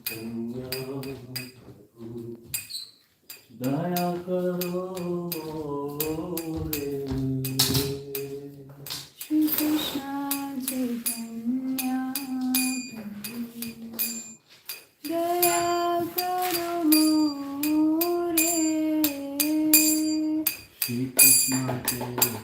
कन्या दया करो रे। श्री कृष्ण चैतन्य प्रभु दया करो मोरे। Shri Krishna Chaitanya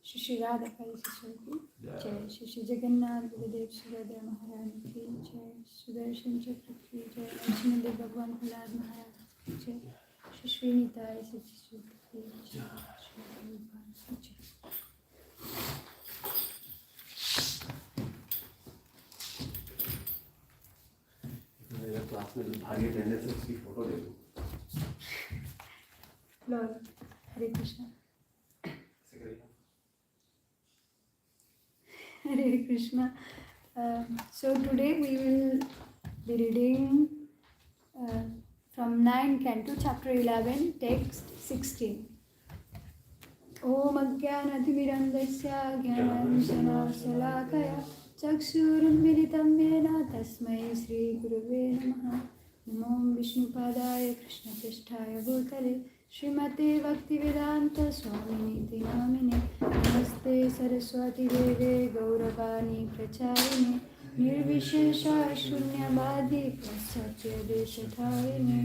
Shri Shri Radha Parishishwar ki jai. Shri Shri Jagannath Baladev Subhadra Maharani ki jai. Sudarshan Chakra ki jai. Narsimhadev Bhagwan Prahlad Maharaj ki jai. Shri Shri Nitai Sachichud ki jai. Shri Prabhupada ki jai. Class में भारी attendance है, उसकी photo ले लो। Lord, Hare Krishna. Hare Krishna. So today we will be reading from 9 Canto, chapter 11, text 16. Om Ajnanathmirandasya Jnananjana-salakaya Chakshurunmilitam Yena Tasmai Shri Gurave Namaha. Namo Vishnupadaya Krishna Pristhaya Bhutale Srimate Bhaktivedanta Swaminiti Namine Namaste Saraswati Deve Gauravani Pracharine Nirvishesha Shunyavadi Prasatya Deshatharine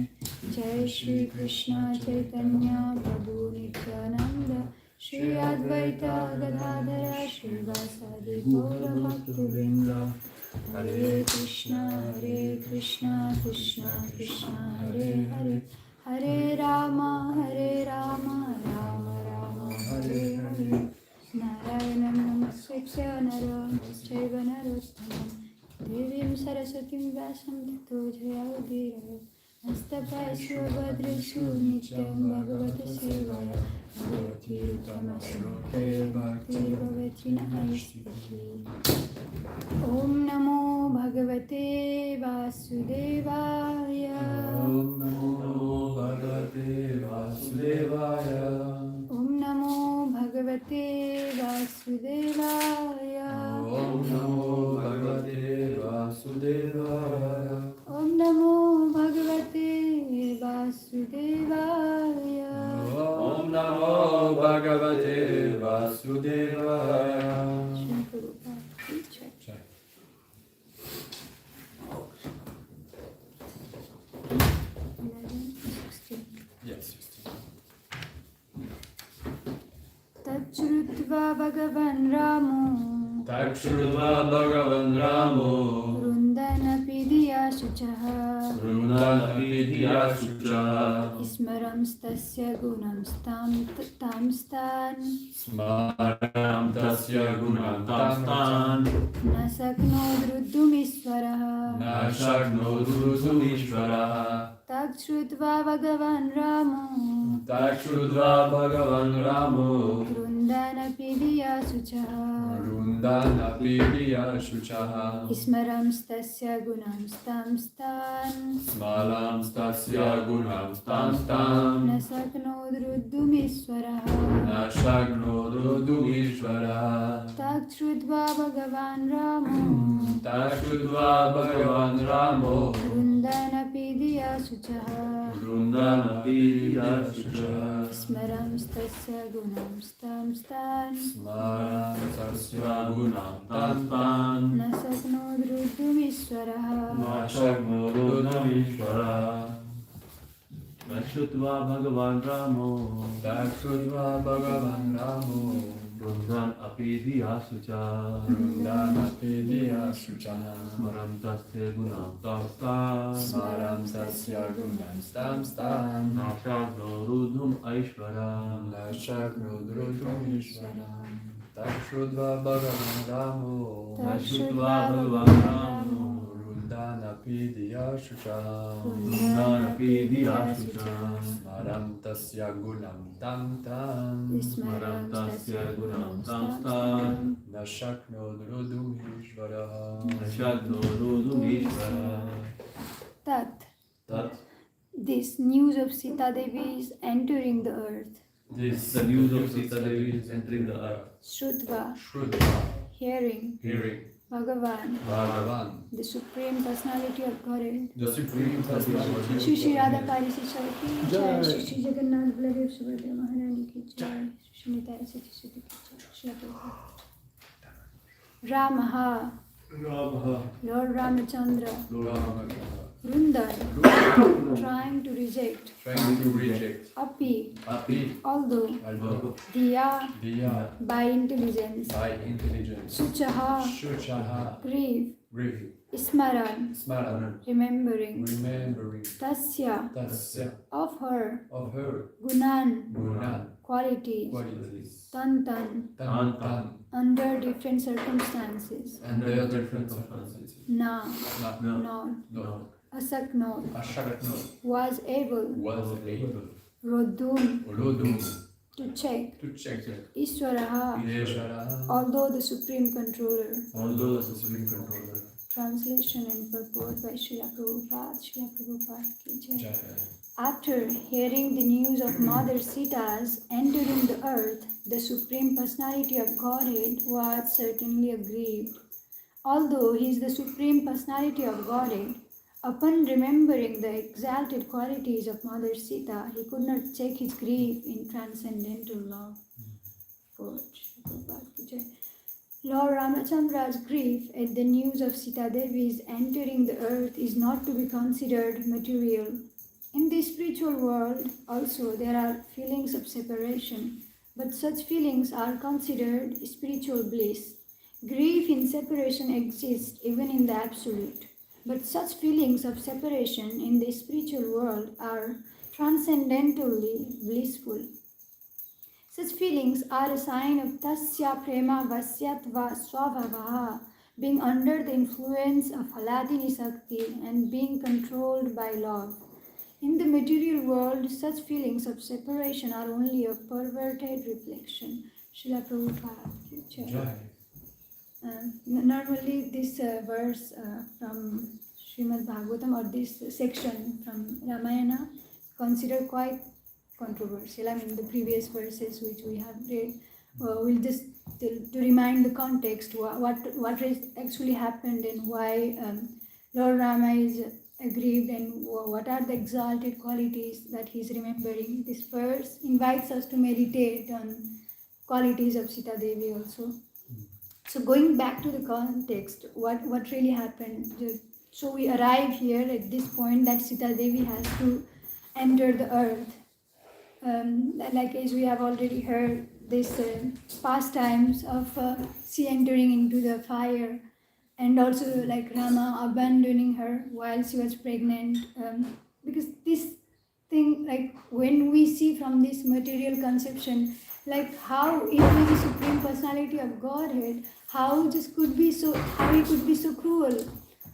Jai Shri Krishna Chaitanya Prabhu Nityananda Shri Advaita Gadadhara Shri Vasadi Gaura Bhaktivinoda Hare Krishna Krishna Krishna Hare Hare Hare Rama Rama Rama Hare Hare Narayanam Namaskritya Naram Chaiva Narottamam Devim Saraswatim Vyasam Tato Jayavadira Nastapasya Bhadreshu Nityam Bhagavata Sevaya Bhavati Uttamasuke Bhakti Bhavati Namaskritya. Om Namo Bhagavate Vasudevaya. Om Namo Bhagavate Vasudevaya. Om Namo Bhagavate Vasudevaya. Om Namo Bhagavate Vasudevaya. Om Namo Bhagavate Vasudevaya. Om Namo Bhagavate Vasudevaya. Shri Prabhupada ki jai. Jai. 11:16. Yes, 16. Tachrutva Bhagavan Ramo Takshurva Bhagavan Ramo Vrundanapi Diya Shuchaha Vrundanapi Diya Shuchaha Ismaram Stasya Gunam Tam Stan Smaram Tasya Gunam Tam Nasakno Druddumiswaraha Nashakno Drudumishvaraha Tachrutva Bhagavan Ramo Takshurva Bhagavan Ramo Vrundanapi Diya Shuchaha Vrundanapi Diya Shuchaha Ismaram Stasya Gunam Tam Stan Smalam Stasya Gunam Tam Nasakno Druddumiswaraha Nashakno Drudumishvaraha Tachrutva Bhagavan Ramo Takshurva Bhagavan Ramo Vrundanapi Diya Shuchaha Vrundanapi Diya Shuchaha Smaram Stasya Gunam Tam Stan Smaram Stasya Gunam Tam Nasakno Druddumiswaraha Nashakno Drudumishvaraha Takshutva Bhagavan Ramo Takshurva Bhagavan Ramo Vrundan api diya sucha Vrundanapi Diya Shuchaha Smaram tasya gunam tamstam Smaram Tasya Gunam Tam Nashagno rudhum aishvaram Nashakno Drudumishvaraha Takshurva Bhagavan Ramo Takshutva Bhagavan Ramo Vrundanapi Diya Shuchaha Vrundan api diya sucha Smaram Tasya Gunam Tam Smaram tasya gunam tamstam Nashakno Drudumishvaraha Nashagno rudhum ishvaram Tat. Tat. This news of Sita Devi is entering the earth. This the news of Sita Devi is entering the earth. Shrutva, Shrutva hearing, Hearing Bhagavan, Bhagavan the Supreme Personality of Godhead. The Supreme Personality Shri Shri Radha Parishishwar ki jai. Jai. Shri Shri Jagannath Baladev Subhadra Maharani ki jai. Shri Nitai Sachichud ki jai. Shri Prabhupada. Ramaha, Ramaha Lord Ramachandra, Ramaha Rundan, trying to reject. Api, although. Diya, by intelligence. Suchaha, grief. Smaran, remembering. Tasya, of her. Gunan, qualities. Tantan, under different circumstances. Na, not. Asak, not. Was able. Rodun, to check. Ishwaraha, although the supreme controller. Translation and purport by Srila Prabhupada. Srila Prabhupada ki jai. After hearing the news of Mother Sita's entering the earth, the Supreme Personality of Godhead was certainly aggrieved. Although he is the Supreme Personality of Godhead, upon remembering the exalted qualities of Mother Sita, he could not check his grief in transcendental love. Lord Ramachandra's grief at the news of Sita Devi's entering the earth is not to be considered material. In the spiritual world also there are feelings of separation, but such feelings are considered spiritual bliss. Grief in separation exists even in the absolute, but such feelings of separation in the spiritual world are transcendentally blissful. Such feelings are a sign of tasya prema vasyatva swabhavaha, being under the influence of Haladini Sakti and being controlled by love. In the material world, such feelings of separation are only a perverted reflection. Srila Prabhupada. Normally this verse from Srimad Bhagavatam or this section from Ramayana considered quite controversial. I mean the previous verses which we have read, we'll just to remind the context what actually happened and why Lord Rama is aggrieved and what are the exalted qualities that he is remembering. This verse invites us to meditate on qualities of Sita Devi also. So going back to the context, what really happened. So we arrive here at this point that Sita Devi has to enter the earth. Like as we have already heard, this pastimes of she entering into the fire, and also like Rama abandoning her while she was pregnant. Because this thing, like when we see from this material conception, like how it is the Supreme Personality of Godhead, how he could be so cruel,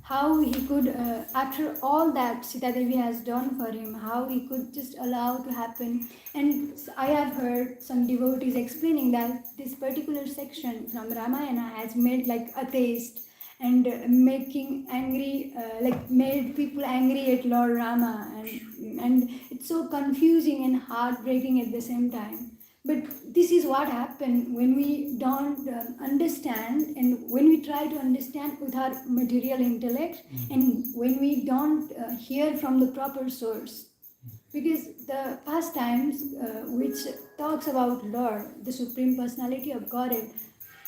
how he could, after all that Sita Devi has done for him, how he could just allow to happen. And I have heard some devotees explaining that this particular section from Ramayana has made like atheist and making angry, like made people angry at Lord Rama, and it's so confusing and heartbreaking at the same time. But this is what happened when we don't understand, and when we try to understand with our material intellect, and when we don't hear from the proper source. Because the pastimes which talks about Lord, the Supreme Personality of Godhead,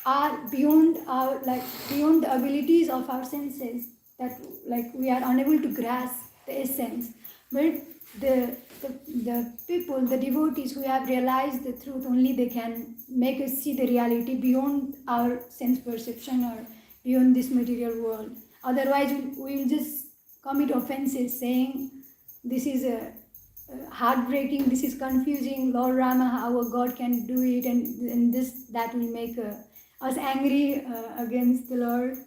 are beyond the abilities of our senses, that like we are unable to grasp the essence. But the people, the devotees who have realized the truth, only they can make us see the reality beyond our sense perception or beyond this material world. Otherwise, we will just commit offenses saying, this is heartbreaking, this is confusing, Lord Rama, how a God can do it, and that will make us angry against the Lord.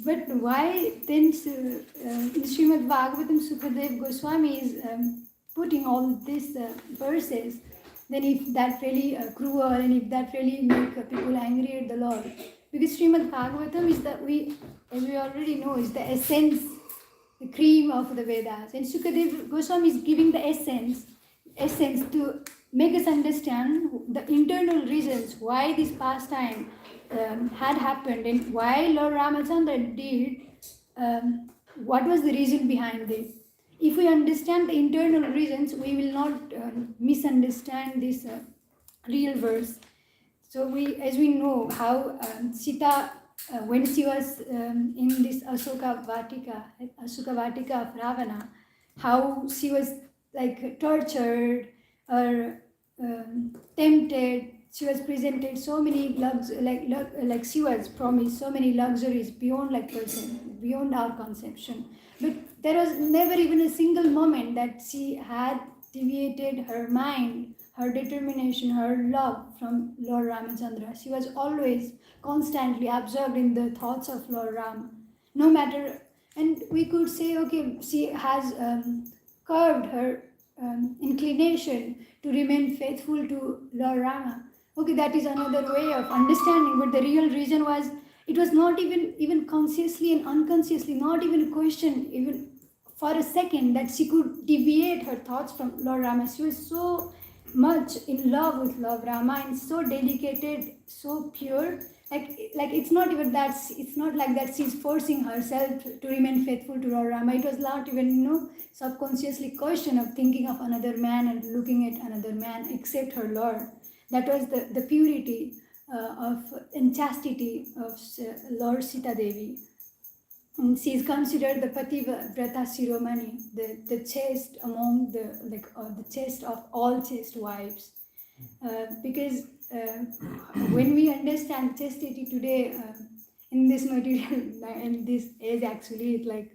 But why then in Srimad Bhagavatam Sukadev Goswami is putting all these verses, then if that really cruel and if that really make people angry at the Lord? Because Srimad Bhagavatam is as we already know, is the essence, the cream of the Vedas. And Sukadev Goswami is giving the essence to make us understand the internal reasons why this pastime had happened and why Lord Ramachandra did, what was the reason behind this. If we understand the internal reasons, we will not misunderstand this real verse. So as we know how Sita when she was in this Asuka Vatika of Ravana, how she was like tortured or tempted. She was presented so many like she was promised so many luxuries beyond beyond our conception. But there was never even a single moment that she had deviated her mind, her determination, her love from Lord Ramachandra. She was always constantly absorbed in the thoughts of Lord Ram, no matter. And we could say, okay, she has curbed her inclination to remain faithful to Lord Rama. Okay, that is another way of understanding. But the real reason was it was not even consciously and unconsciously, not even a question, even for a second, that she could deviate her thoughts from Lord Rama. She was so much in love with Lord Rama and so dedicated, so pure. Like it's not even that, it's not like that she's forcing herself to remain faithful to Lord Rama. It was not even subconsciously question of thinking of another man and looking at another man except her Lord. That was the purity of and chastity of Lord Sita Devi. And she is considered the Pativrata Shiromani, the chaste among the chaste of all chaste wives. Because when we understand chastity today, in this material, in this age, actually, it's like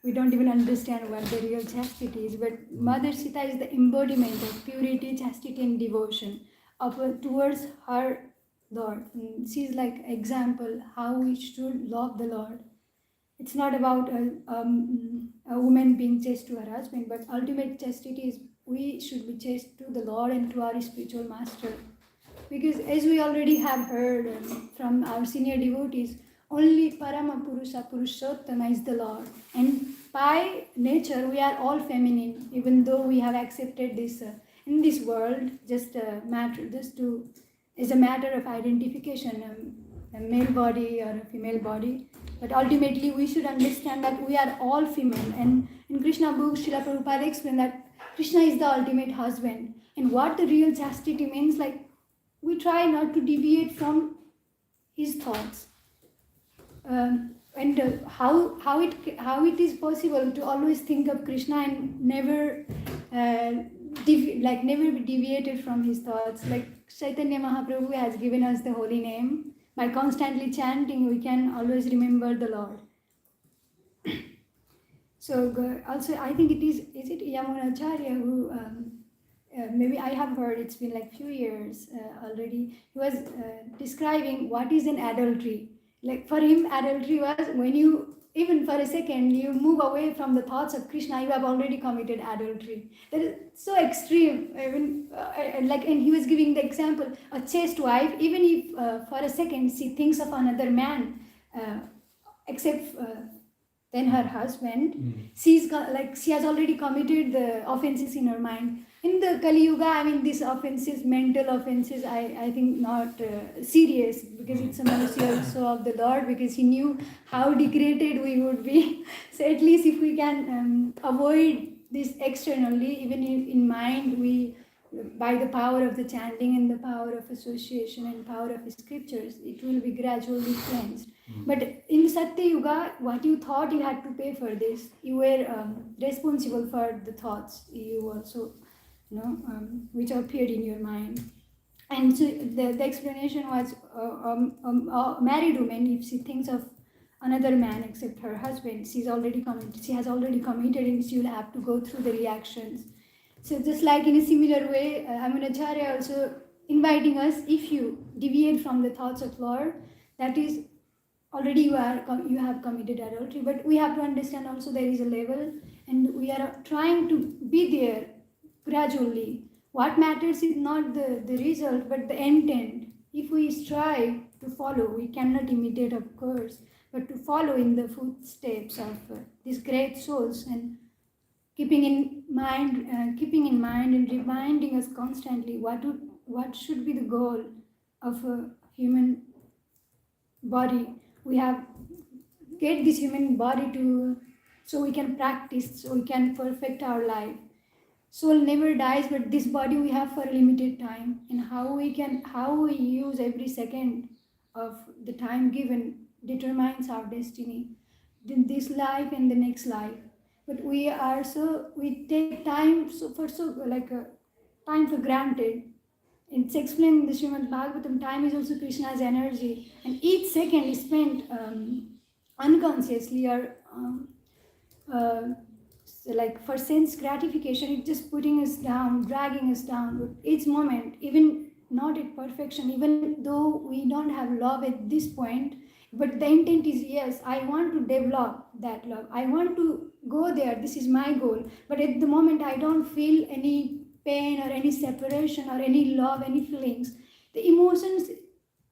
we don't even understand what the real chastity is. But Mother Sita is the embodiment of purity, chastity, and devotion towards her Lord. And she's like example how we should love the Lord. It's not about a woman being chaste to her husband, but ultimate chastity is we should be chaste to the Lord and to our spiritual master. Because as we already have heard from our senior devotees, only Parama Purusha Purushottama is the Lord. And by nature, we are all feminine, even though we have accepted this in this world, just a matter of identification, a male body or a female body. But ultimately, we should understand that we are all female. And in Krishna books, Srila Prabhupada explained that Krishna is the ultimate husband. And what the real chastity means, like, we try not to deviate from his thoughts. And how it is possible to always think of Krishna and never never be deviated from his thoughts. Like Chaitanya Mahaprabhu has given us the holy name. By constantly chanting, we can always remember the Lord. So also, I think is it Yamunacharya who maybe I have heard, it's been like few years already, he was describing what is an adultery. Like for him, adultery was when you, even for a second, you move away from the thoughts of Krishna, you have already committed adultery. That is so extreme. Even and he was giving the example, a chaste wife, even if for a second she thinks of another man, except then her husband, she has already committed the offenses in her mind. In the Kali Yuga, I mean, these offenses, mental offenses, I think not serious, because it's a mercy also of the Lord, because he knew how degraded we would be. So at least if we can avoid this externally, even if in mind we, by the power of the chanting and the power of association and power of scriptures, it will be gradually cleansed. But in Satya Yuga, what you thought you had to pay for this, you were responsible for the thoughts you also, which appeared in your mind. And so the explanation was a married woman, if she thinks of another man except her husband, she has already committed and she will have to go through the reactions. So just like in a similar way, Amunacharya also inviting us, if you deviate from the thoughts of Lord, that is already you have committed adultery. But we have to understand also there is a level, and we are trying to be there gradually. What matters is not the result, but the intent. If we strive to follow, we cannot imitate, of course, but to follow in the footsteps of these great souls, and keeping in mind and reminding us constantly what should be the goal of a human body. We have get this human body so we can practice, so we can perfect our life. Soul never dies, but this body we have for a limited time, and how we use every second of the time given determines our destiny, this life and the next life. But we take time time for granted. It's explained in the Srimad Bhagavatam, time is also Krishna's energy, and each second is spent unconsciously or like for sense gratification. It's just putting us down, dragging us down with each moment, even not at perfection, even though we don't have love at this point. But the intent is, yes, I want to develop that love. I want to go there. This is my goal. But at the moment, I don't feel any pain or any separation or any love, any feelings. The emotions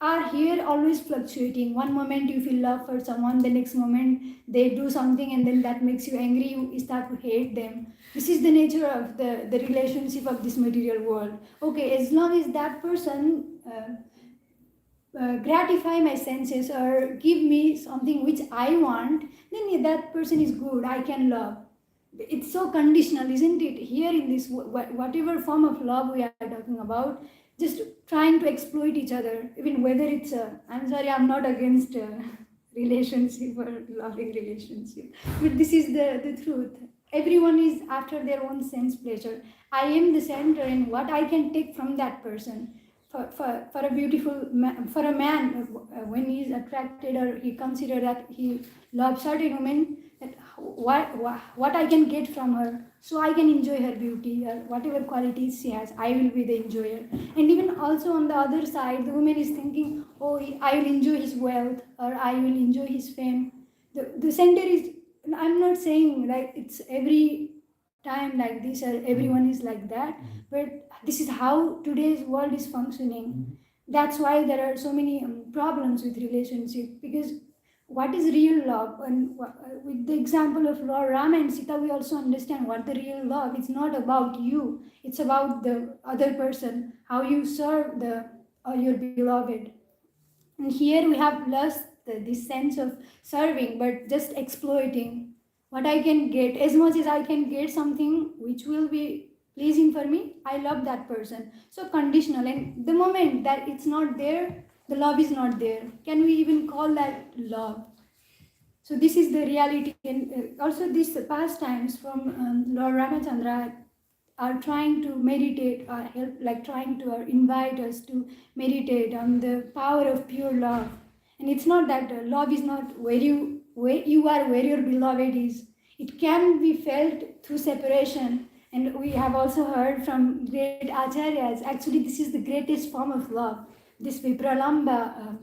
are here always fluctuating. One moment you feel love for someone, the next moment they do something and then that makes you angry, you start to hate them. This is the nature of the relationship of this material world. Okay, as long as that person gratify my senses or give me something which I want, then that person is good, I can love. It's so conditional, isn't it? Here in this, whatever form of love we are talking about, just trying to exploit each other, even whether it's I'm sorry, I'm not against relationship or loving relationship, but this is the truth. Everyone is after their own sense pleasure. I am the center in what I can take from that person. For a beautiful for a man, when he is attracted or he consider that he loves certain women, that what I can get from her, so I can enjoy her beauty or whatever qualities she has, I will be the enjoyer. And even also on the other side, the woman is thinking, oh, I will enjoy his wealth or I will enjoy his fame. The center is, I'm not saying like it's every time like this or everyone is like that, but this is how today's world is functioning. That's why there are so many problems with relationship, because what is real love? And with the example of Lord Rama and Sita, we also understand what the real love. It's not about you, it's about the other person, how you serve your beloved. And here we have lost this sense of serving, but just exploiting what I can get. As much as I can get something which will be pleasing for me, I love that person. So conditional. And the moment that it's not there, the love is not there. Can we even call that love? So this is the reality. And also these pastimes from Lord Ramachandra are trying to meditate or help, like trying to invite us to meditate on the power of pure love. And it's not that love is not where you are, where your beloved is. It can be felt through separation. And we have also heard from great acharyas, actually this is the greatest form of love, this vipralamba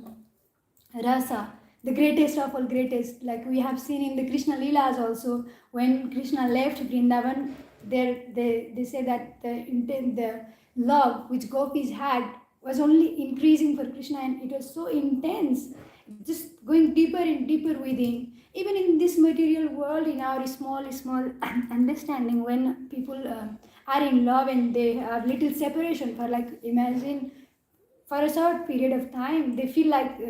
rasa, the greatest of all greatest. Like we have seen in the Krishna Leelas also, when Krishna left Vrindavan, they say that the love which gopis had was only increasing for Krishna, and it was so intense, just going deeper and deeper within. Even in this material world, in our small understanding, when people are in love and they have little separation for, like, imagine for a short period of time, they feel like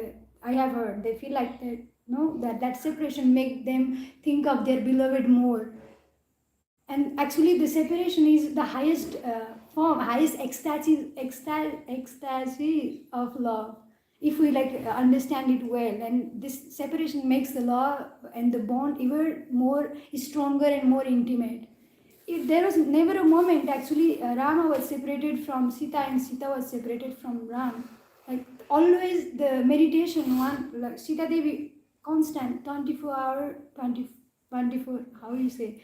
I have heard, they feel like that separation make them think of their beloved more. And actually the separation is the highest form, highest ecstasy of love, if we understand it well. And this separation makes the love and the bond even more stronger and more intimate. There was never a moment actually Rama was separated from Sita and Sita was separated from Ram. Like always the meditation one, like Sita Devi, constant 24 how do you say,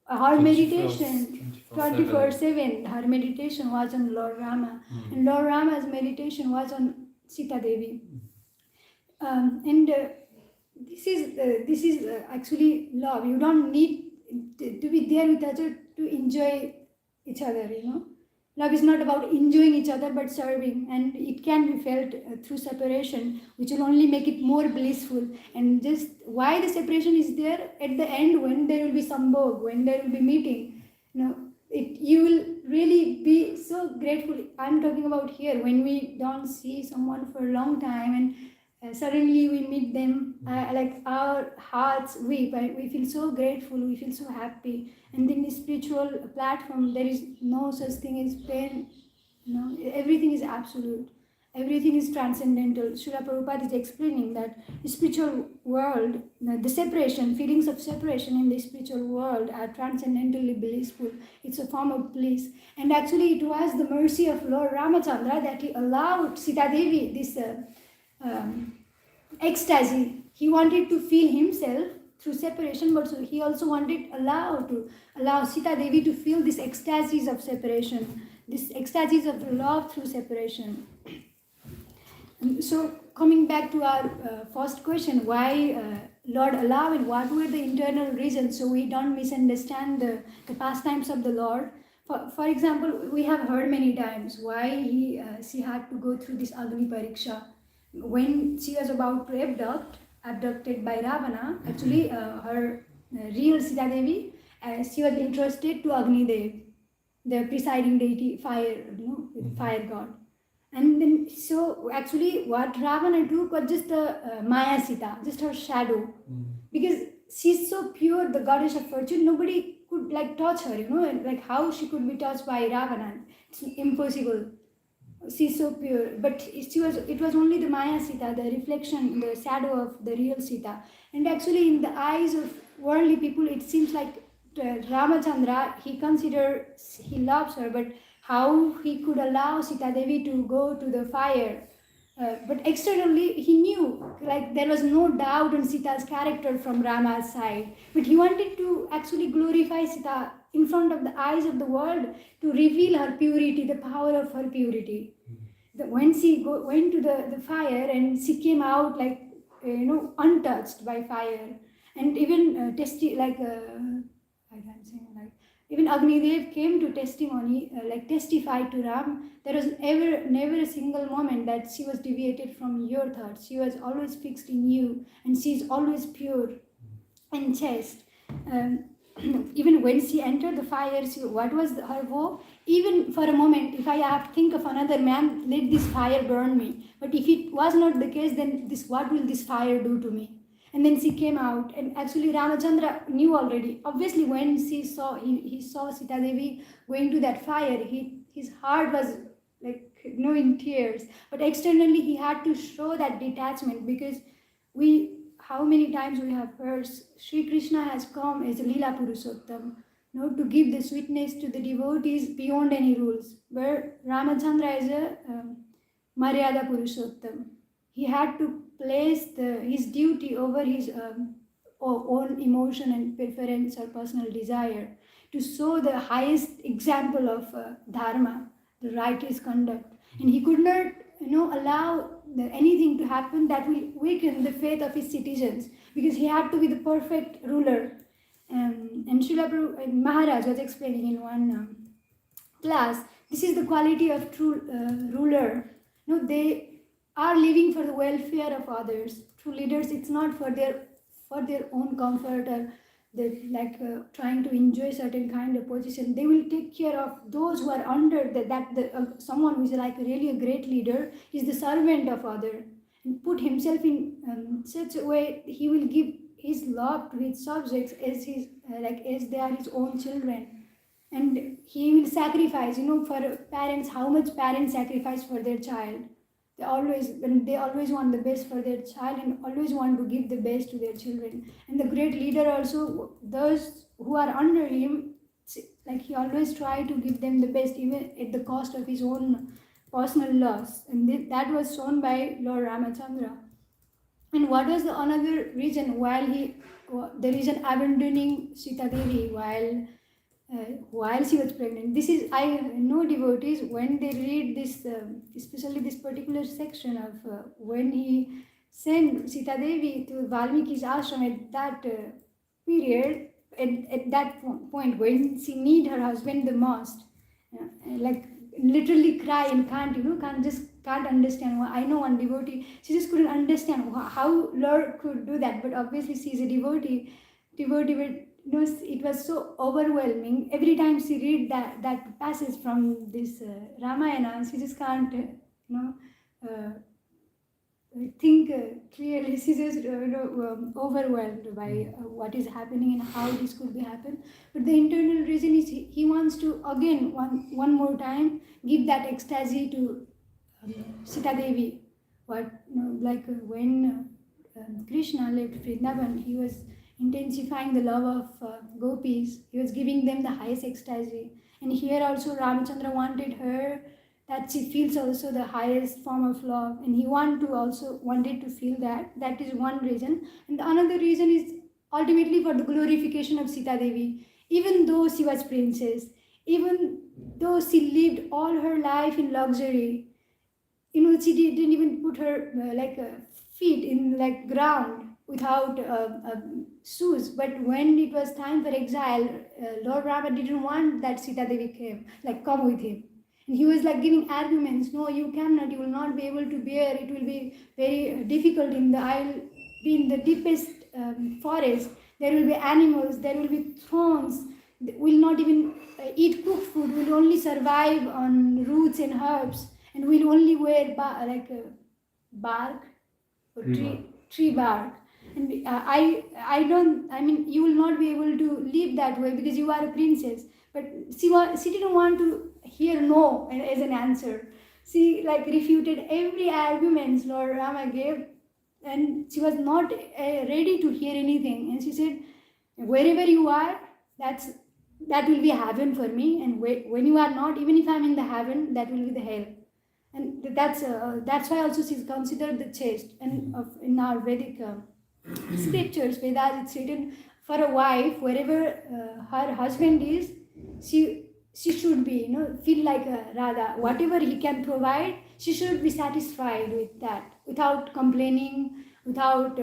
her meditation 24/7, her meditation was on Lord Rama, and Lord Rama's meditation was on Sita Devi. And this is actually love. You don't need to be there with each other to enjoy each other. Love is not about enjoying each other but serving, and it can be felt through separation, which will only make it more blissful. And just why the separation is there at the end, when there will be sambhog, when there will be meeting, you will really be so grateful. I'm talking about here when we don't see someone for a long time and suddenly we meet them, like our hearts weep, we feel so grateful, we feel so happy. And in the spiritual platform there is no such thing as pain. Everything is absolute. everything is transcendental. Srila Prabhupada is explaining that the spiritual world, the separation, feelings of separation in the spiritual world are transcendentally blissful. It's a form of bliss. And actually it was the mercy of Lord Ramachandra that he allowed Sita Devi this ecstasy. He wanted to feel himself through separation, but so he also wanted allow Sita Devi to feel this ecstasies of separation, this ecstasies of love through separation. So coming back to our first question, why Lord allowed and what were the internal reasons so we don't misunderstand the pastimes of the Lord. For example, we have heard many times why she had to go through this Agni Pariksha. When she was about to abducted by Ravana, actually her real Sita Devi, she was interested to Agni Dev, the presiding deity, fire, fire god. And then, so actually what Ravana took was just a Maya Sita, just her shadow. Because she's so pure, the goddess of fortune, nobody could like touch her, like how she could be touched by Ravana. It's impossible. She's so pure. But it was only the Maya Sita, the reflection, the shadow of the real Sita. And actually in the eyes of worldly people, it seems like Ramachandra, he loves her, but how he could allow Sita Devi to go to the fire. But externally, he knew, like there was no doubt on Sita's character from Rama's side. But he wanted to actually glorify Sita in front of the eyes of the world to reveal her purity, the power of her purity. When she went to the fire and she came out like, untouched by fire. And even even Agni Dev came to testimony, testify to Ram. There was never a single moment that she was deviated from your thoughts. She was always fixed in you, and she is always pure and chaste. Even when she entered the fire, what was her vow? Even for a moment, if I have to think of another man, let this fire burn me. But if it was not the case, then what will this fire do to me? And then she came out, and actually Ramachandra knew already. Obviously, when he saw Sita Devi going to that fire, his heart was in tears. But externally, he had to show that detachment, because how many times we have heard Sri Krishna has come as a Leela Purushottam, to give the sweetness to the devotees beyond any rules. Where Ramachandra is a Maryada Purushottam. He had to place his duty over his own emotion and preference or personal desire to show the highest example of dharma, the righteous conduct. And he could not allow anything to happen that will weaken the faith of his citizens, because he had to be the perfect ruler. And Srila Maharaj was explaining in one class, this is the quality of true ruler. They are living for the welfare of others. True leaders, it's not for their own comfort, or they're trying to enjoy certain kind of position. They will take care of those who are under someone who is really a great leader is the servant of other, and put himself in such a way he will give his love to his subjects as as they are his own children. And he will sacrifice, for parents, how much parents sacrifice for their child. They always want the best for their child and always want to give the best to their children. And the great leader also, those who are under him, he always try to give them the best, even at the cost of his own personal loss. And that was shown by Lord Ramachandra. And what was the another reason the reason abandoning Sita Devi while she was pregnant? This is, I know devotees, when they read this, especially this particular section of when he sent Sita Devi to Valmiki's ashram at that period, at that point when she need her husband the most, literally cry and can't understand. I know one devotee, she just couldn't understand how Lord could do that, but obviously she's a devotee, but it was so overwhelming. Every time she read that passage from this Ramayana, she just can't think clearly. She's just overwhelmed by what is happening and how this could be happen. But the internal reason is he wants to again one more time give that ecstasy to Sita Devi. When Krishna left Vrindavan, he was intensifying the love of gopis. He was giving them the highest ecstasy. And here also Ramachandra wanted her that she feels also the highest form of love, and he wanted to feel that. That is one reason. And the another reason is ultimately for the glorification of Sita Devi. Even though she was princess, even though she lived all her life in luxury, she didn't even put her feet in ground without shoes. But when it was time for exile, Lord Rama didn't want that Sita Devi come with him. And he was giving arguments. No, you cannot. You will not be able to bear. It will be very difficult. I'll be in the deepest forest. There will be animals. There will be thorns. Will not even eat cooked food. Will only survive on roots and herbs. And will only wear bark or tree bark. And you will not be able to live that way because you are a princess. But she didn't want to hear no as an answer. She refuted every argument Lord Rama gave, and she was not ready to hear anything. And she said, wherever you are, that will be heaven for me. And when you are not, even if I'm in the heaven, that will be the hell. And that's why also she's considered the chaste. And in our Vedic scriptures, Vedas, it's written for a wife, wherever her husband is, she should be, feel like a Radha. Whatever he can provide, she should be satisfied with that, without complaining, without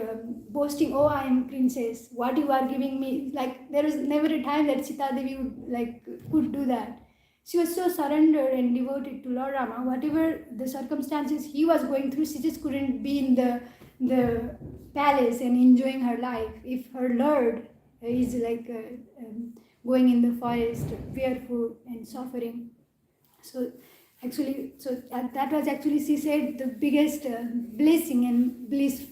boasting, oh, I am princess, what you are giving me. There was never a time that Sita Devi could do that. She was so surrendered and devoted to Lord Rama. Whatever the circumstances he was going through, she just couldn't be in the palace and enjoying her life. If her Lord is going in the forest, fearful and suffering. So that was actually, she said, the biggest blessing and bliss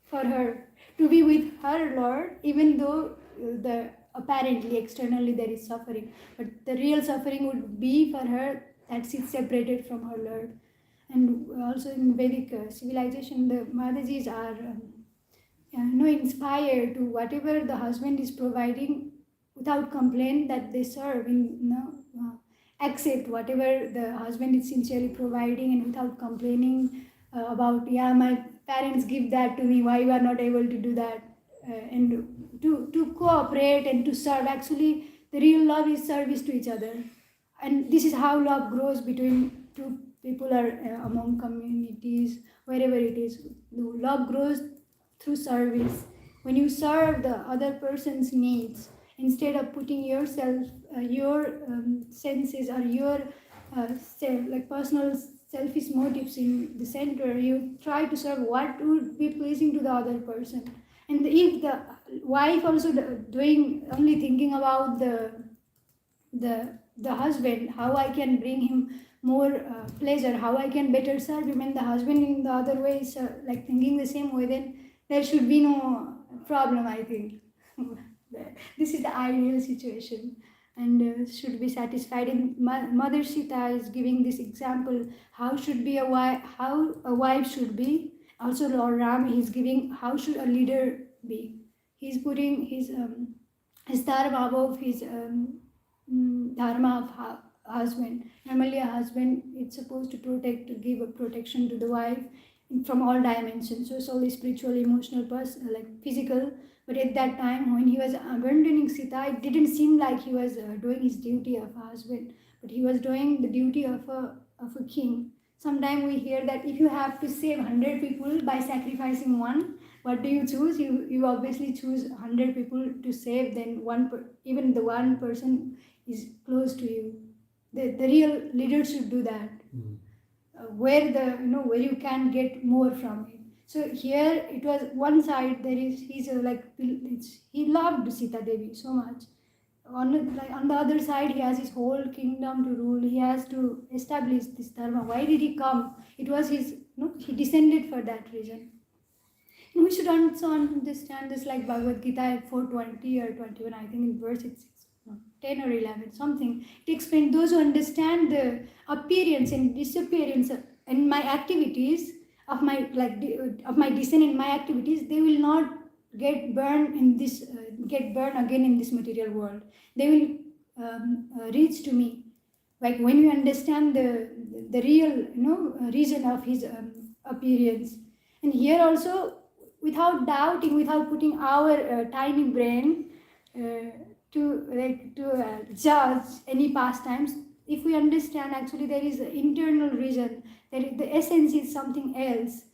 for her, to be with her Lord, even though apparently externally there is suffering, but the real suffering would be for her that she's separated from her Lord. And also in Vedic civilization, the Madhajis are inspired to whatever the husband is providing, without complaint, that they serve, accept whatever the husband is sincerely providing, and without complaining about, my parents give that to me, why you are not able to do that, and to cooperate and to serve. Actually, the real love is service to each other, and this is how love grows between two people or among communities, wherever it is. Love grows through service. When you serve the other person's needs, instead of putting yourself, your senses or your personal selfish motives in the center, you try to serve what would be pleasing to the other person. And if the wife also doing only thinking about the husband, how I can bring him more pleasure, how I can better serve him, and the husband in the other way is thinking the same way, then there should be no problem, I think. This is the ideal situation, and should be satisfied. And Mother Sita is giving this example how a wife should be. Also Lord Ram, he's giving how should a leader be. He's putting his dharma above his dharma of husband. Normally a husband is supposed to protect, to give a protection to the wife from all dimensions, so solely spiritual, emotional, physical. But at that time, when he was abandoning Sita, it didn't seem like he was doing his duty of a husband, but he was doing the duty of a king. Sometimes we hear that if you have to save 100 people by sacrificing one, what do you choose? You obviously choose 100 people to save, then even the one person is close to you. The real leader should do that. Where you can get more from it. So here it was one side, there is he loved Sita Devi so much. On the other side, he has his whole kingdom to rule. He has to establish this dharma. Why did he come? It was his, he descended for that reason. And we should also understand this like Bhagavad Gita 4:20 or 21, I think in verse 10 or 11, something. It explained those who understand the appearance and disappearance in my activities, of my of my descent in my activities, they will not get burned in this, get burned again in this material world. They will reach to me. Like when you understand the real, reason of his appearance. And here also, without doubting, without putting our tiny brain to judge any pastimes, if we understand actually there is an internal reason, the essence is something else,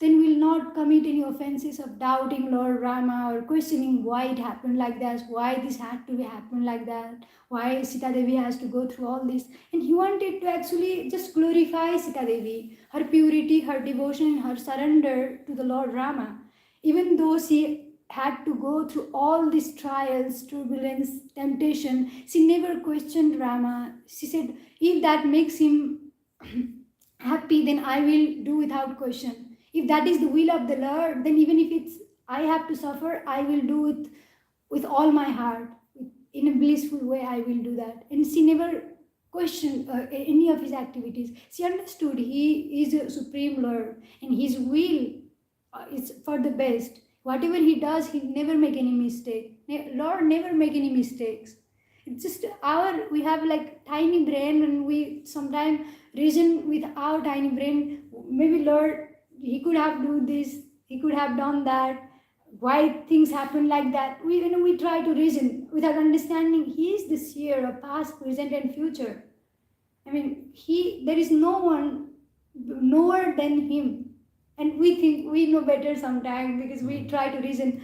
then we'll not commit any offenses of doubting Lord Rama or questioning why it happened like that, why this had to happen like that, why Sita Devi has to go through all this. And he wanted to actually just glorify Sita Devi, her purity, her devotion, her surrender to the Lord Rama. Even though she had to go through all these trials, turbulence, temptation, she never questioned Rama. She said, if that makes him happy, then I will do without question. If that is the will of the Lord, then even if it's I have to suffer, I will do it with all my heart. In a blissful way, I will do that. And she never questioned any of his activities. She understood he is a supreme Lord and his will is for the best. Whatever he does, he never make any mistake. Lord never make any mistakes. It's just we have like tiny brain, and we sometimes reason with our tiny brain. Maybe Lord, he could have done this, he could have done that. Why things happen like that? We try to reason without understanding. He is the seer of past, present, and future. I mean, there is no one knower than him. And we think we know better sometimes because we try to reason,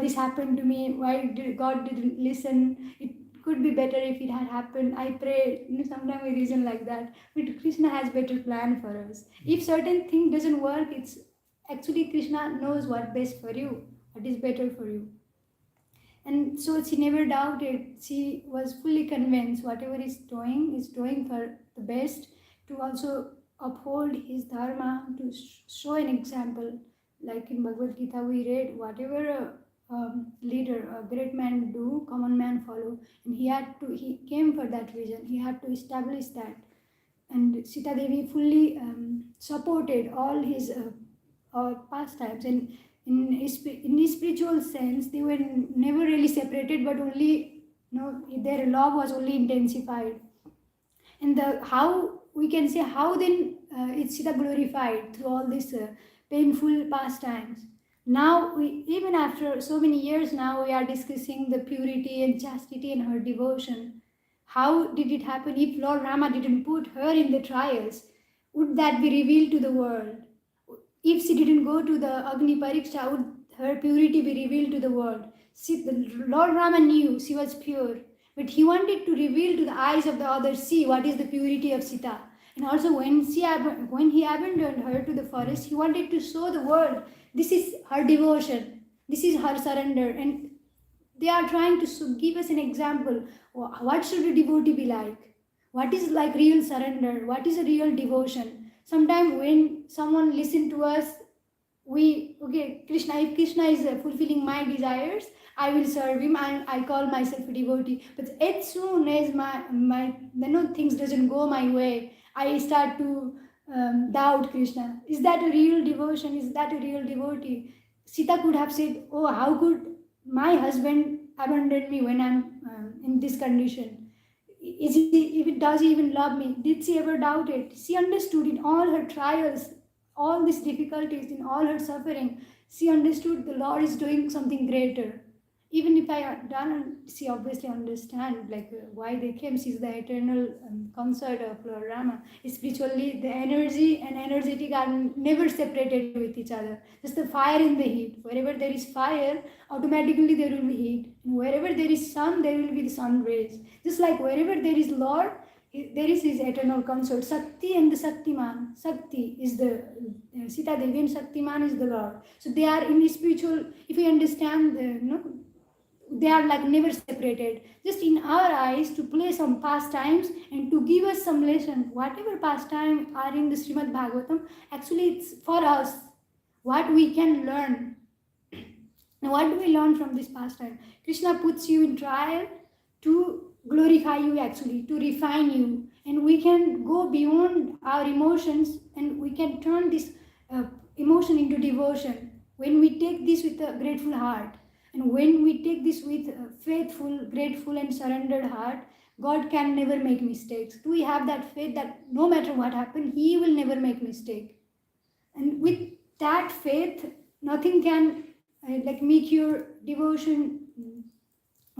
this happened to me, why God didn't listen? It could be better if it had happened. I pray. Sometimes we reason like that. But Krishna has better plan for us. If certain thing doesn't work, it's actually Krishna knows what best for you, what is better for you. And so she never doubted. She was fully convinced whatever is doing for the best, to also uphold his dharma, to show an example. Like in Bhagavad Gita we read, whatever a leader, a great man do, common man follow. And he came for that reason. He had to establish that. And Sita Devi fully supported all his pastimes. And in his spiritual sense, they were never really separated, but only their love was only intensified. And how we can say, how then is Sita glorified through all these painful pastimes? Now, even after so many years now, we are discussing the purity and chastity and her devotion. How did it happen? If Lord Rama didn't put her in the trials, would that be revealed to the world? If she didn't go to the Agni Pariksha, would her purity be revealed to the world? The Lord Rama knew she was pure, but he wanted to reveal to the eyes of the others, see what is the purity of Sita. And also when he abandoned her to the forest, he wanted to show the world, this is her devotion, this is her surrender. And they are trying to give us an example. What should a devotee be like? What is like real surrender? What is a real devotion? Sometimes when someone listens to us, if Krishna is fulfilling my desires, I will serve him and I call myself a devotee. But as soon as my things doesn't go my way, I start to doubt Krishna. Is that a real devotion? Is that a real devotee? Sita could have said, oh, how could my husband abandon me when I'm in this condition? Does he even love me? Did she ever doubt it? She understood in all her trials, all these difficulties, in all her suffering, she understood the Lord is doing something greater. Even if I don't, she obviously understands why they came. She's the eternal consort of Lord Rama. Spiritually, the energy and energetic are never separated with each other. Just the fire in the heat. Wherever there is fire, automatically there will be heat. And wherever there is sun, there will be the sun rays. Just like wherever there is Lord, there is his eternal consort. Sakti and the Saktiman. Sakti is the Sita Devi and Saktiman is the Lord. So they are in the spiritual. If we understand they are never separated. Just in our eyes, to play some pastimes and to give us some lesson. Whatever pastimes are in the Srimad Bhagavatam, actually it's for us. What we can learn. Now what do we learn from this pastime? Krishna puts you in trial to glorify you actually, to refine you. And we can go beyond our emotions and we can turn this emotion into devotion. When we take this with a grateful heart and when we take this with a faithful, grateful and surrendered heart, God can never make mistakes. Do we have that faith that no matter what happens, He will never make mistake? And with that faith, nothing can make your devotion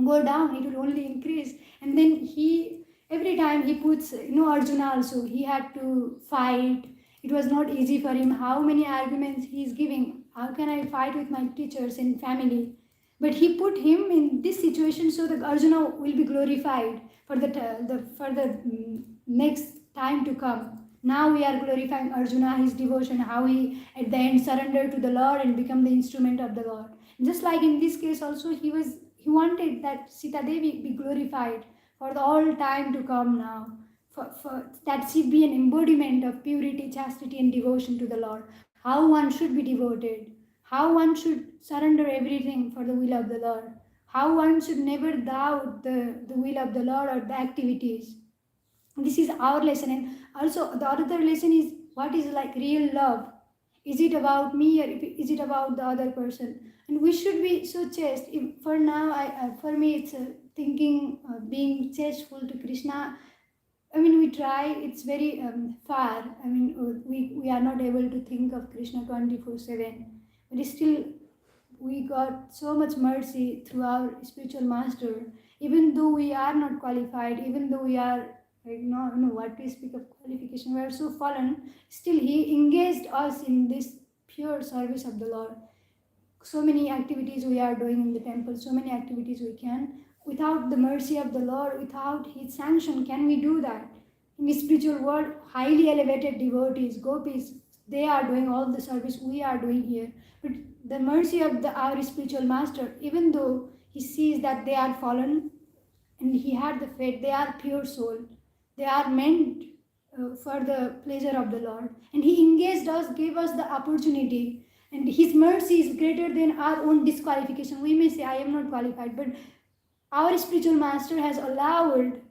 go down. It will only increase. And then he, every time he puts, Arjuna also, he had to fight. It was not easy for him. How many arguments he is giving? How can I fight with my teachers and family? But he put him in this situation so that Arjuna will be glorified for the next time to come. Now we are glorifying Arjuna, his devotion, how he at the end surrendered to the Lord and become the instrument of the Lord. Just like in this case also, he wanted that Sita Devi be glorified for the all time to come now. For that she be an embodiment of purity, chastity and devotion to the Lord. How one should be devoted. How one should surrender everything for the will of the Lord. How one should never doubt the will of the Lord or the activities. This is our lesson. And also the other lesson is, what is like real love? Is it about me or is it about the other person? And we should be so chaste. For now, for me, it's thinking being chasteful to Krishna. I mean, we try. It's very far. I mean, we are not able to think of Krishna 24/7. But still, we got so much mercy through our spiritual master. Even though we are not qualified, even though we are what we speak of qualification, we are so fallen, still he engaged us in this pure service of the Lord. So many activities we are doing in the temple, so many activities we can. Without the mercy of the Lord, without his sanction, can we do that? In the spiritual world, highly elevated devotees, gopis, they are doing all the service we are doing here. But the mercy of our spiritual master, even though he sees that they are fallen and he had the faith, they are pure soul. They are meant for the pleasure of the Lord. And he engaged us, gave us the opportunity. And his mercy is greater than our own disqualification. We may say, I am not qualified, but our spiritual master has allowed,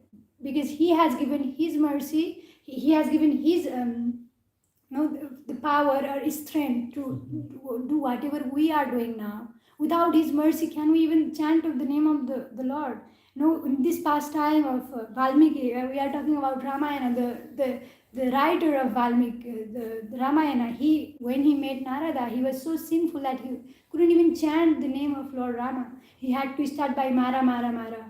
because he has given his mercy, he has given his the power or strength to do whatever we are doing now. Without his mercy, can we even chant of the name of the Lord? No, in this pastime of Valmiki, we are talking about Ramayana, the writer of Valmiki, the Ramayana, when he met Narada, he was so sinful that he couldn't even chant the name of Lord Rama. He had to start by Mara, Mara, Mara,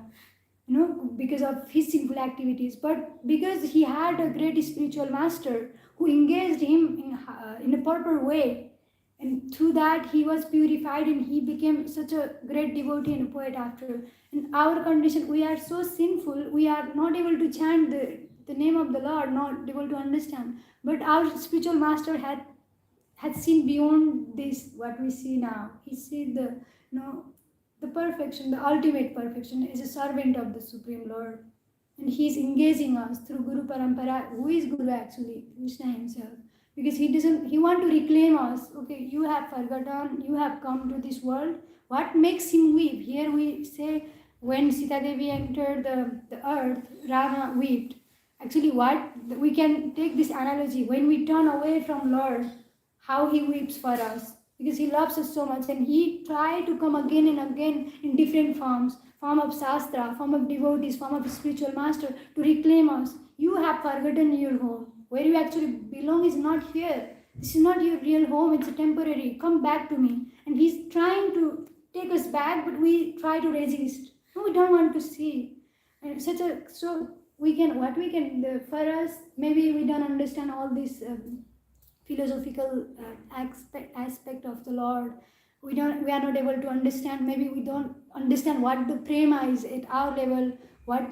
because of his sinful activities. But because he had a great spiritual master who engaged him in a proper way, and through that he was purified and he became such a great devotee and poet after. In our condition, we are so sinful, we are not able to chant the name of the Lord, not able to understand. But our spiritual master had seen beyond this, what we see now. He sees the perfection, the ultimate perfection, is a servant of the Supreme Lord. And he is engaging us through Guru Parampara. Who is Guru actually? Krishna himself. Because he want to reclaim us. Okay, you have forgotten, you have come to this world. What makes him weep? Here we say, when Sita Devi entered the earth, Rama wept. Actually, we can take this analogy. When we turn away from Lord, how he weeps for us. Because he loves us so much, and he tried to come again and again in different forms. Form of Shastra, form of devotees, form of spiritual master, to reclaim us. You have forgotten your home. Where you actually belong is not here. This is not your real home, it's a temporary. Come back to me. And he's trying to take us back, but we try to resist. No, we don't want to see. And for us, maybe we don't understand all this philosophical aspect of the Lord. We are not able to understand. Maybe we don't understand what the prema is at our level. What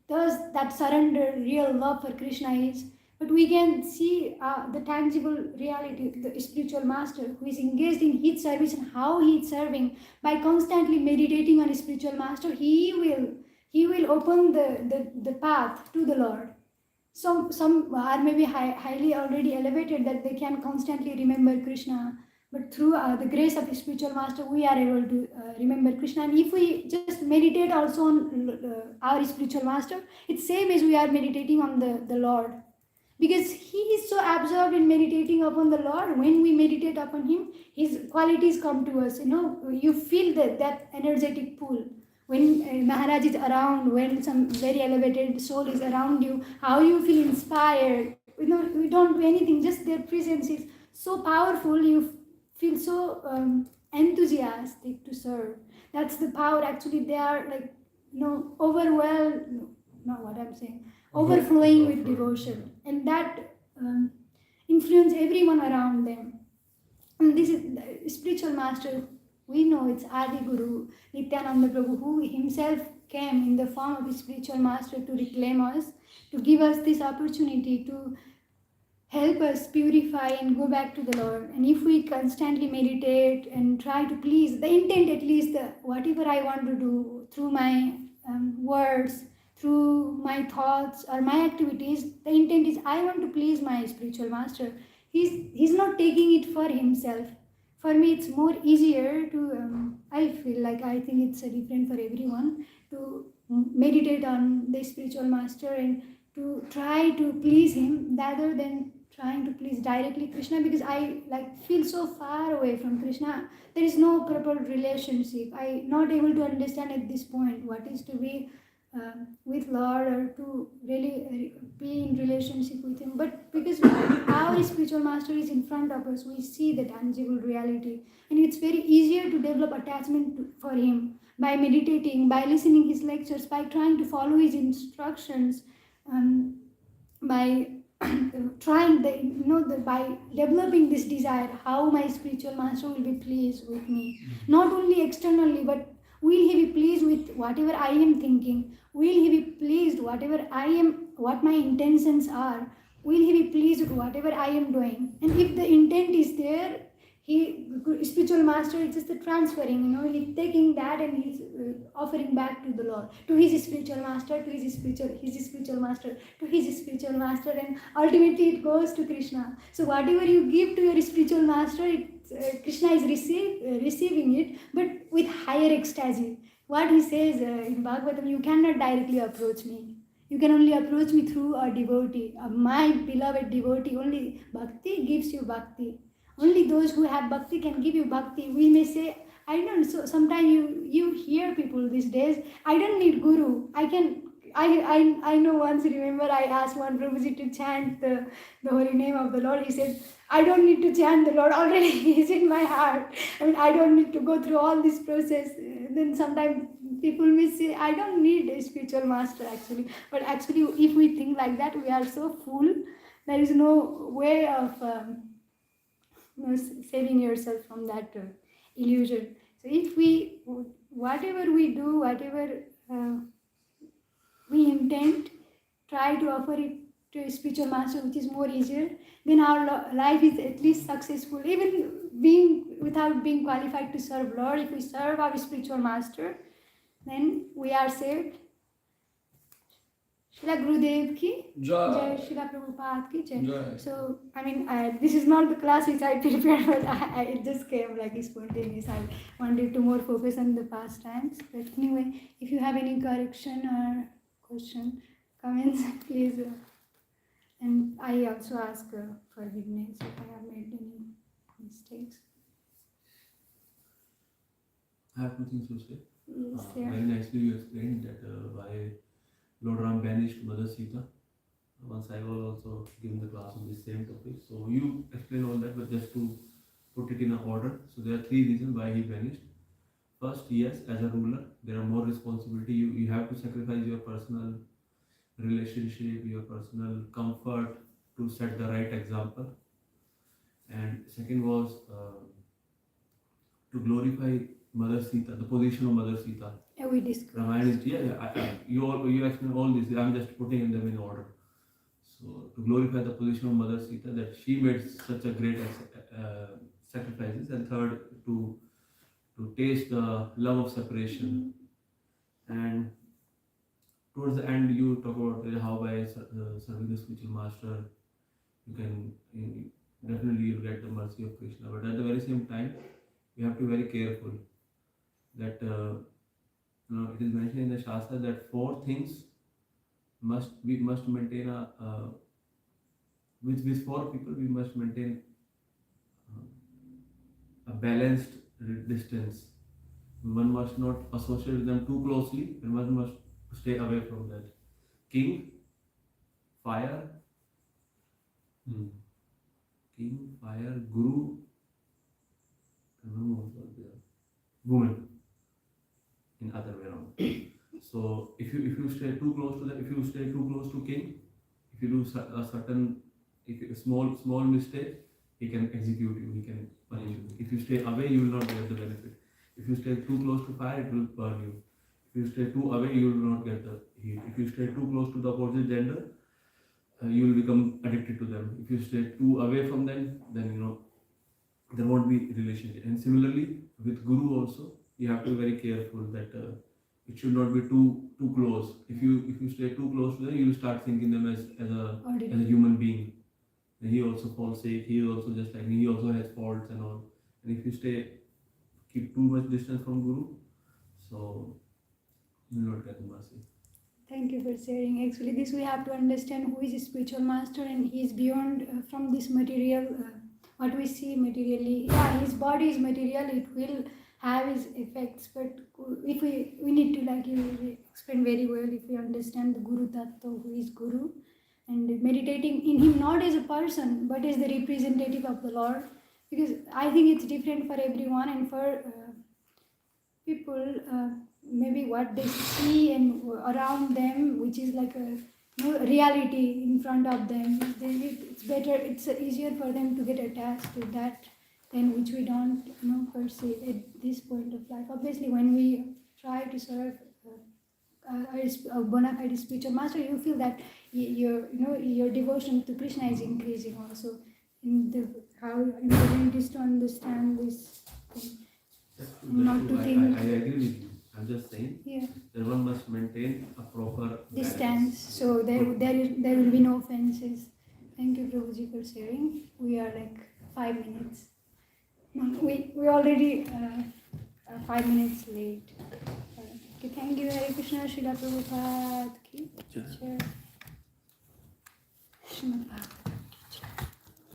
does that surrender, real love for Krishna is? But we can see the tangible reality, the spiritual master who is engaged in his service and how he is serving. By constantly meditating on his spiritual master, he will open the path to the Lord. Some are maybe highly already elevated that they can constantly remember Krishna. but through the grace of the spiritual master, we are able to remember Krishna. And if we just meditate also on our spiritual master, it's same as we are meditating on the Lord. Because he is so absorbed in meditating upon the Lord. When we meditate upon him, his qualities come to us. You feel that energetic pull. When Maharaj is around, when some very elevated soul is around you, how you feel inspired. We don't do anything, just their presence is so powerful. You feel so enthusiastic to serve. That's the power. Actually, they are like, overwhelmed. No, not what I'm saying. Overflowing with devotion, and that influence everyone around them. And this is the spiritual master. We know it's Adi Guru Nityananda Prabhu, who himself came in the form of a spiritual master to reclaim us, to give us this opportunity to help us purify and go back to the Lord. And if we constantly meditate and try to please, the intent at least, whatever I want to do through my words, through my thoughts or my activities, the intent is I want to please my spiritual master. He's not taking it for himself. For me, it's more easier to, I feel like, I think it's different for everyone, to meditate on the spiritual master and to try to please him rather than trying to please directly Krishna, because I feel so far away from Krishna. There is no proper relationship. I'm not able to understand at this point what is to be with Lord, or to really be in relationship with him. But because our spiritual master is in front of us, we see the tangible reality, and it's very easier to develop attachment for him by meditating, by listening his lectures, by trying to follow his instructions, by trying by developing this desire, how my spiritual master will be pleased with me, not only externally, but will he be pleased with whatever I am thinking? Will he be pleased what my intentions are? Will he be pleased with whatever I am doing? And if the intent is there, spiritual master is just the transferring, he's taking that and he's offering back to the Lord, to his spiritual master, to his spiritual master, to his spiritual master, and ultimately it goes to Krishna. So whatever you give to your spiritual master, Krishna is receiving it, but with higher ecstasy. What he says in Bhagavatam, you cannot directly approach me. You can only approach me through a devotee, my beloved devotee. Only bhakti gives you bhakti. Only those who have bhakti can give you bhakti. We may say, I don't. So sometimes you hear people these days, I don't need guru. I know once, remember, I asked one Prabhuji to chant the holy name of the Lord. He said, I don't need to chant the Lord, already He's in my heart. I don't need to go through all this process. Then sometimes people may say, I don't need a spiritual master actually. But actually, if we think like that, we are so full. There is no way of saving yourself from that illusion. So if whatever we do, whatever we intend, try to offer it to a spiritual master, which is more easier, then our life is at least successful. Even without being qualified to serve Lord, if we serve our spiritual master, then we are saved. Srila Gurudev ki Jai, Srila Prabhupada ki Jai. So, this is not the class which I prepared, but it just came like spontaneous. I wanted to more focus on the past times. But anyway, if you have any correction or question, comments, please. And I also ask forgiveness if I have made any mistakes. I have nothing to say. Yes, yeah. Very nicely you explained that why Lord Ram banished Mother Sita. Once I was also given the class on the same topic. So you explain all that, but just to put it in an order. So there are three reasons why he banished. First, yes, as a ruler, there are more responsibility. You have to sacrifice your personal relationship, your personal comfort to set the right example. And second was to glorify Mother Sita, the position of Mother Sita. Yeah, we discussed. You explain all this. I'm just putting them in order. So to glorify the position of Mother Sita, that she made such a great sacrifices. And third, to taste the love of separation. And towards the end, you talk about how by serving the spiritual master, you can definitely you'll get the mercy of Krishna. But at the very same time, you have to be very careful that it is mentioned in the Shastra that four things we must maintain with four people we must maintain a balanced distance. One must not associate with them too closely, and one must stay away from that. King, fire, king, fire, guru, and one more was there. Woman. In other way around. So if you stay too close to if you stay too close to king, if you do a certain small mistake, he can execute you, he can punish you. If you stay away, you will not get the benefit. If you stay too close to fire, it will burn you. If you stay too away, you will not get the heat. If you stay too close to the opposite gender, you will become addicted to them. If you stay too away from them, then there won't be relationship. And similarly with guru also, you have to be very careful that it should not be too close. If you stay too close to them, you will start thinking them as a human being. And he also falls sick. He is also just like me. He also has faults and all. And if you keep too much distance from guru, so you will not get the mercy. Thank you for sharing. Actually, this we have to understand who is a spiritual master, and he is beyond from this material. What we see materially, yeah, his body is material. It will have its effects, but if we need to, like you explained very well, if we understand the Guru Tattva, who is Guru, and meditating in him not as a person but as the representative of the Lord, because I think it's different for everyone, and for people maybe what they see and around them, which is like a reality in front of them, it's better, it's easier for them to get attached to that than which we don't perceive at this point of life. Obviously, when we try to serve a bona fide spiritual master, you feel that your devotion to Krishna is increasing also. How important it is to understand this thing. That's Not true. to think. I agree with you. I'm just saying that one must maintain a proper Distance, balance. so there will be no offenses. Thank you, Prabhuji, for sharing. We are like 5 minutes. We already 5 minutes late. Okay, thank you, Hare Krishna, Srila Prabhupada ki jai. Srimad Bhagavatam.